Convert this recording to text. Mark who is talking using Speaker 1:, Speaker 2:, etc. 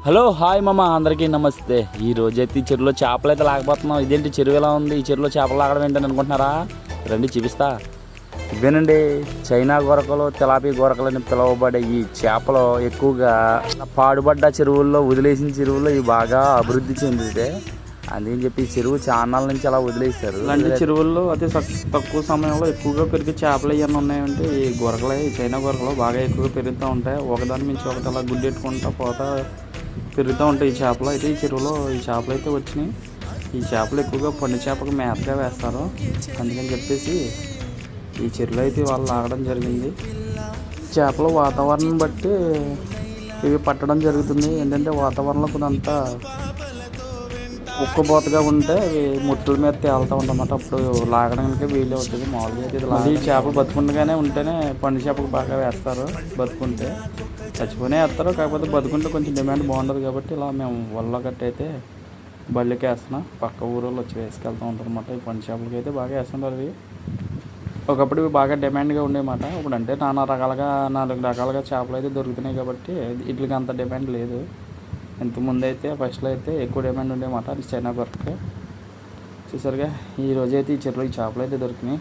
Speaker 1: Hello hi మామ అందరికీ నమస్తే. ఈ రోజైతే ఈ చెరువులో చేపలు అయితే లాగబోతున్నాం. ఇదేంటి చెరువు ఎలా ఉంది, ఈ చెరువులో చేపలు లాగడం ఏంటని అనుకుంటున్నారా? రండి చూపిస్తా. ఇవేనండి చైనా గొరకలు, తెలాపి గొరకలు అని పిలువబడే ఈ చేపలు ఎక్కువగా పాడుబడ్డ చెరువుల్లో, వదిలేసిన చెరువుల్లో ఇవి బాగా అభివృద్ధి చెందితే అందుకని చెప్పి ఈ చెరువు చాన్నాల నుంచి అలా వదిలేస్తారు.
Speaker 2: ఇలాంటి చెరువుల్లో అతి తక్కువ సమయంలో ఎక్కువగా పెరిగే చేపలు ఏమైనా ఉన్నాయంటే ఈ గొరకలే, ఈ చైనా గొరకలు బాగా ఎక్కువగా పెరుగుతూ ఉంటాయి. ఒకదాని నుంచి ఒకటి అలా గుడ్డెట్టుకుంటా పోతా పెరుగుతూ ఉంటాయి ఈ చేపలు. అయితే ఈ చెరువులో ఈ చేపలు అయితే వచ్చినాయి. ఈ చేపలు ఎక్కువగా పండు చేపకు మేతగా వేస్తారు. అందుకని చెప్పేసి ఈ చెరువులో అయితే వాళ్ళు లాగడం జరిగింది. చేపలు వాతావరణం బట్టి ఇవి పట్టడం జరుగుతుంది. ఏంటంటే వాతావరణంలో కొంత ఉక్కబోతగా ఉంటే అవి ముట్టుల మీద తేలుతూ ఉంటామన్నమాట. అప్పుడు లాగడానికి వీలు అవుతుంది. మామూలుగా అయితే ఇది చేపలు బతుకుండగానే ఉంటేనే పండు చేపకు బాగా వేస్తారు. బతుకుంటే చచ్చిపోయినా వేస్తారు. కాకపోతే బతుకుంటే కొంచెం డిమాండ్ బాగుంటుంది కాబట్టి ఇలా మేము వల్ల గట్టి అయితే బళ్ళకి వేస్తున్నాం. పక్క ఊరోళ్ళు వచ్చి వేసుకెళ్తూ ఉంటారు అన్నమాట. ఈ పండు చేపలకి అయితే బాగా వేస్తుంటారు. ఇవి ఒకప్పుడు ఇవి బాగా డిమాండ్గా ఉండేమాట. ఇప్పుడు అంటే నాలుగు రకాలుగా చేపలు అయితే దొరుకుతున్నాయి కాబట్టి వీటికి అంత డిమాండ్ లేదు. ఇంతకుముందు అయితే ఫస్ట్లో అయితే ఎక్కువ డిమాండ్ ఉండేమాట చైనా గొరక. చూసారుగా ఈరోజు అయితే ఈ చెరువులో ఈ చేపలు అయితే దొరికినాయి.